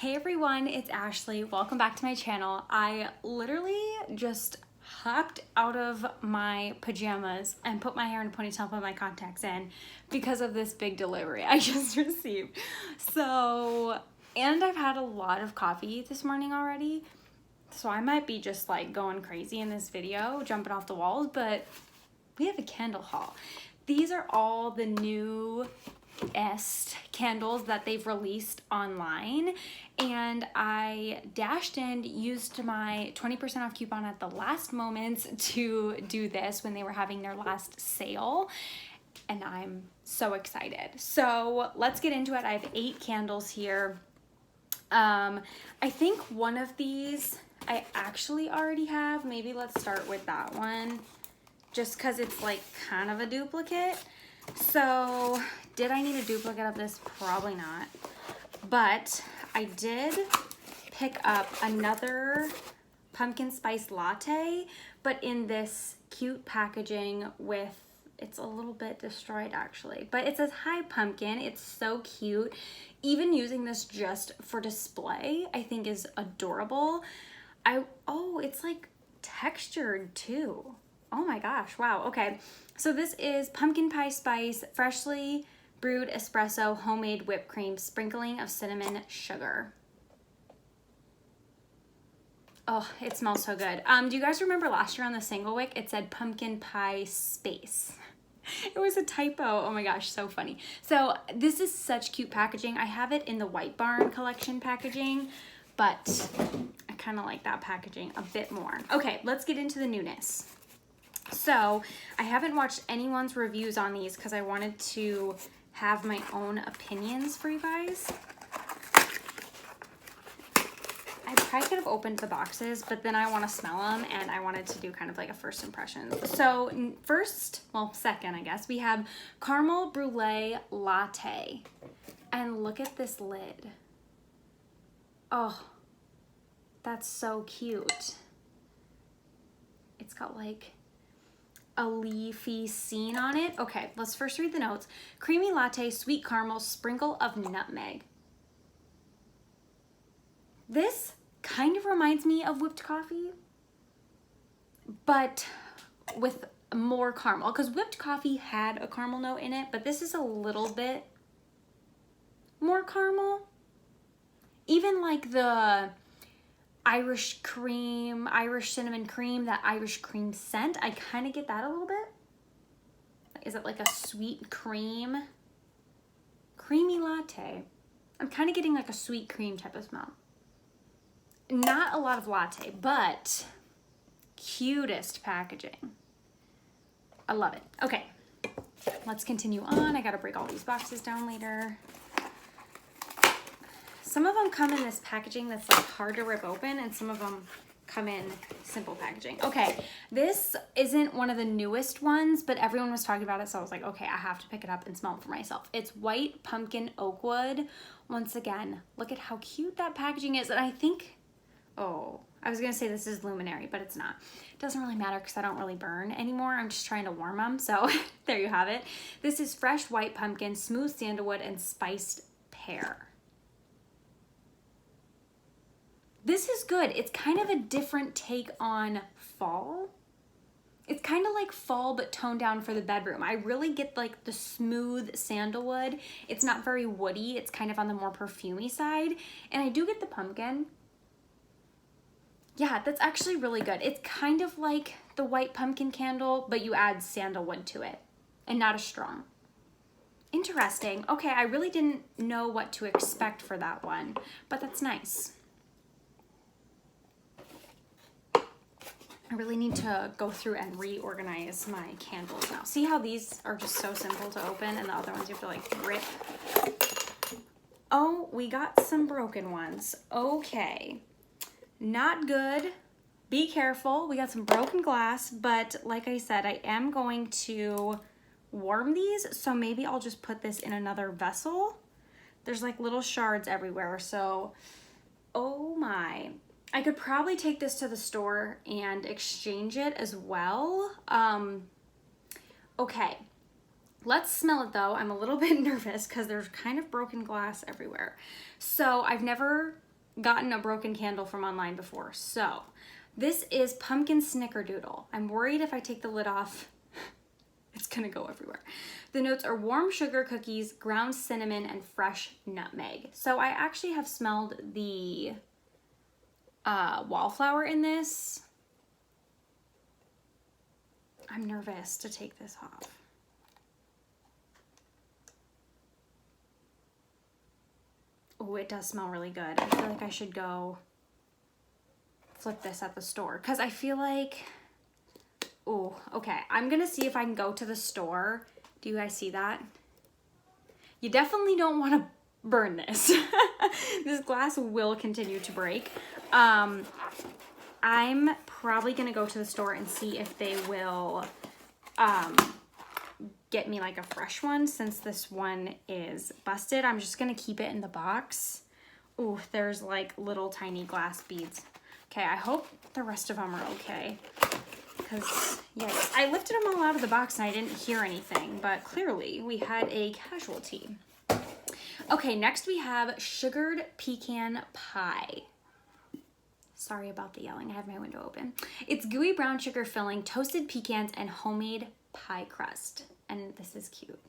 Hey everyone, it's Ashley. Welcome back to my channel. I literally just hopped out of my pajamas and put my hair in a ponytail and put my contacts in because of this big delivery I just received. And I've had a lot of coffee this morning already, so I might be just like going crazy in this video, jumping off the walls, but we have a candle haul. These are all the new candles that they've released online, and I dashed in, used my 20% off coupon at the last moment to do this when they were having their last sale, and I'm so excited. So let's get into it. I have 8 candles here. I think one of these I actually already have. Maybe let's start with that one just because it's like kind of a duplicate. So did I need a duplicate of this? Probably not. But I did pick up another pumpkin spice latte, but in this cute packaging with, it's a little bit destroyed actually, but it says hi pumpkin. It's so cute. Even using this just for display, I think is adorable. Oh, it's like textured too. Oh my gosh, wow, okay. So this is pumpkin pie spice, freshly brewed espresso, homemade whipped cream, sprinkling of cinnamon sugar. Oh, it smells so good. Do you guys remember last year on the single wick, it said pumpkin pie space? It was a typo. Oh my gosh, so funny. So this is such cute packaging. I have it in the White Barn collection packaging, but I kind of like that packaging a bit more. Okay, let's get into the newness. So I haven't watched anyone's reviews on these because I wanted to have my own opinions for you guys. I probably could have opened the boxes, but then I want to smell them and I wanted to do kind of like a first impression. So second, I guess, we have caramel brulee latte. And look at this lid. Oh, that's so cute. It's got like a leafy scene on it. Okay, let's first read the notes. Creamy latte, sweet caramel, sprinkle of nutmeg. This kind of reminds me of whipped coffee, but with more caramel, because whipped coffee had a caramel note in it, but this is a little bit more caramel. Even like the Irish cinnamon cream, that Irish cream scent, I kind of get that a little bit. Is it like a sweet creamy latte? I'm kind of getting like a sweet cream type of smell. Not a lot of latte, but cutest packaging. I love it. Okay, let's continue on. I gotta break all these boxes down later. Some of them come in this packaging that's like hard to rip open, and some of them come in simple packaging. Okay, this isn't one of the newest ones, but everyone was talking about it, so I was like, okay, I have to pick it up and smell it for myself. It's white pumpkin oak wood. Once again, look at how cute that packaging is. And I think, oh, I was gonna say this is luminary, but it's not. It doesn't really matter because I don't really burn anymore. I'm just trying to warm them, so there you have it. This is fresh white pumpkin, smooth sandalwood, and spiced pear. This is good. It's kind of a different take on fall. It's kind of like fall, but toned down for the bedroom. I really get like the smooth sandalwood. It's not very woody. It's kind of on the more perfumey side. And I do get the pumpkin. Yeah, that's actually really good. It's kind of like the white pumpkin candle, but you add sandalwood to it and not as strong. Interesting. Okay, I really didn't know what to expect for that one, but that's nice. I really need to go through and reorganize my candles now. See how these are just so simple to open and the other ones you have to like rip? Oh, we got some broken ones. Okay, not good. Be careful. We got some broken glass, but like I said, I am going to warm these, so maybe I'll just put this in another vessel. There's like little shards everywhere, so oh my. I could probably take this to the store and exchange it as well. Okay, let's smell it though. I'm a little bit nervous because there's kind of broken glass everywhere. So I've never gotten a broken candle from online before. So this is pumpkin snickerdoodle. I'm worried if I take the lid off, it's gonna go everywhere. The notes are warm sugar cookies, ground cinnamon, and fresh nutmeg. So I actually have smelled the wallflower in this. I'm nervous to take this off. Oh, it does smell really good. I feel like I should go flip this at the store because I feel like, oh, okay. I'm gonna see if I can go to the store. Do you guys see that? You definitely don't want to burn this. This glass will continue to break. I'm probably gonna go to the store and see if they will get me like a fresh one since this one is busted. I'm just gonna keep it in the box. Ooh, there's like little tiny glass beads. Okay, I hope the rest of them are okay. Because, yes, I lifted them all out of the box and I didn't hear anything, but clearly we had a casualty. Okay, next we have sugared pecan pie. Sorry about the yelling, I have my window open. It's gooey brown sugar filling, toasted pecans, and homemade pie crust. And this is cute.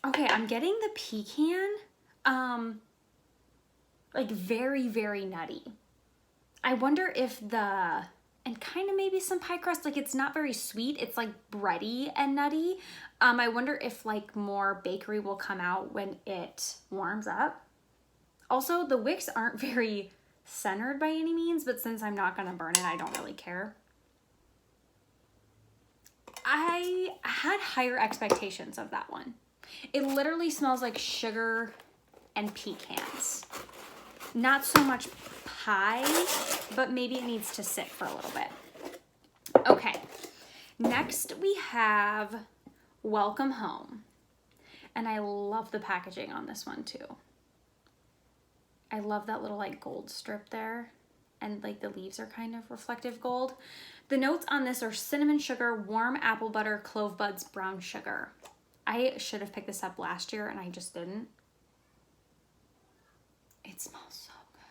Okay, I'm getting the pecan, like very, very nutty. I wonder if and kind of maybe some pie crust, like it's not very sweet. It's like bready and nutty. I wonder if like more bakery will come out when it warms up. Also, the wicks aren't very centered by any means, but since I'm not gonna burn it, I don't really care. I had higher expectations of that one. It literally smells like sugar and pecans. Not so much pie, but maybe it needs to sit for a little bit. Okay, next we have Welcome Home. And I love the packaging on this one too. I love that little like gold strip there. And like the leaves are kind of reflective gold. The notes on this are cinnamon sugar, warm apple butter, clove buds, brown sugar. I should have picked this up last year and I just didn't. It smells so good.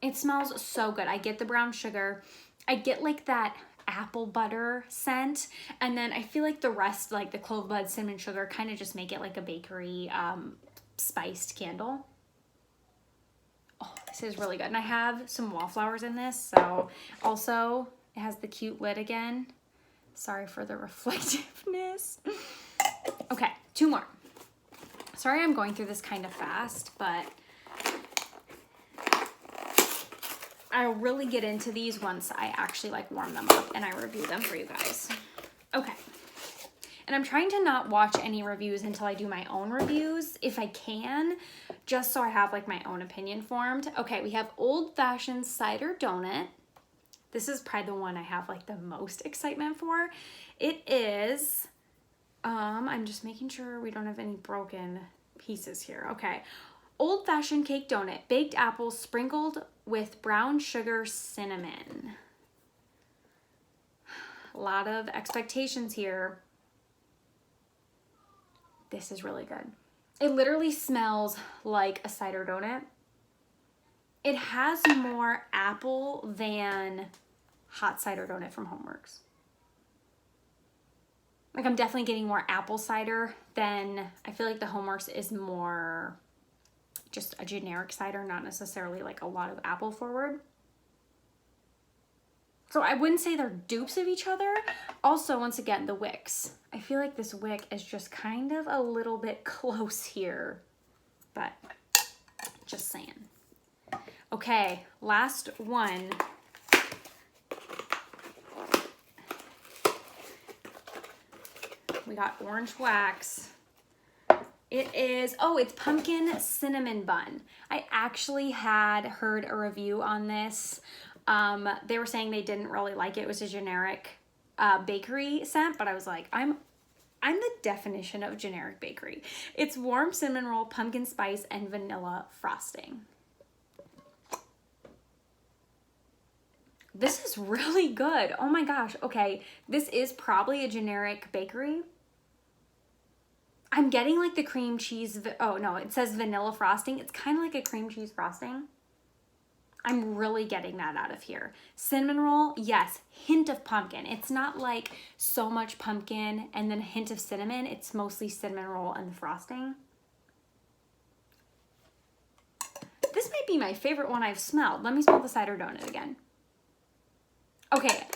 It smells so good. I get the brown sugar. I get like that apple butter scent. And then I feel like the rest, like the clove buds, cinnamon sugar, kind of just make it like a bakery spiced candle. Oh, this is really good. And I have some wallflowers in this. So also it has the cute lid again. Sorry for the reflectiveness. Okay, 2 more. Sorry I'm going through this kind of fast, but I'll really get into these once I actually like warm them up and I review them for you guys. Okay. And I'm trying to not watch any reviews until I do my own reviews, if I can, just so I have like my own opinion formed. Okay, we have Old Fashioned Cider Donut. This is probably the one I have like the most excitement for. It is, I'm just making sure we don't have any broken pieces here. Okay. Old Fashioned Cake Donut, baked apples sprinkled with brown sugar cinnamon. A lot of expectations here. This is really good. It literally smells like a cider donut. It has more apple than hot cider donut from Homeworks. Like I'm definitely getting more apple cider than, I feel like the Homeworks is more just a generic cider, not necessarily like a lot of apple forward. So I wouldn't say they're dupes of each other. Also, once again, the wicks. I feel like this wick is just kind of a little bit close here, but just saying. Okay, last one. We got orange wax. It is, oh, it's pumpkin cinnamon bun. I actually had heard a review on this. They were saying they didn't really like it. It was a generic bakery scent, but I was like, I'm the definition of generic bakery. It's warm cinnamon roll, pumpkin spice, and vanilla frosting. This is really good. Oh my gosh. Okay, this is probably a generic bakery. I'm getting like the cream cheese, oh no, it says vanilla frosting. It's kind of like a cream cheese frosting. I'm really getting that out of here. Cinnamon roll, yes, hint of pumpkin. It's not like so much pumpkin and then a hint of cinnamon. It's mostly cinnamon roll and the frosting. This might be my favorite one I've smelled. Let me smell the cider donut again. Okay,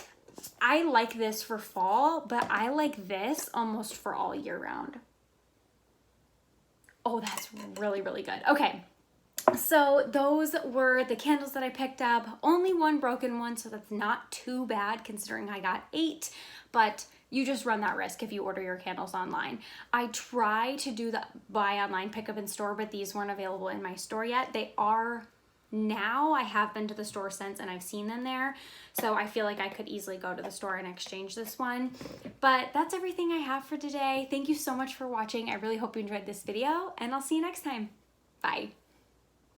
I like this for fall, but I like this almost for all year round. Oh, that's really, really good. Okay. So those were the candles that I picked up. Only one broken one, so that's not too bad considering I got 8, but you just run that risk if you order your candles online. I try to do the buy online, pick up in store, but these weren't available in my store yet. They are now. I have been to the store since and I've seen them there. So I feel like I could easily go to the store and exchange this one. But that's everything I have for today. Thank you so much for watching. I really hope you enjoyed this video and I'll see you next time. Bye.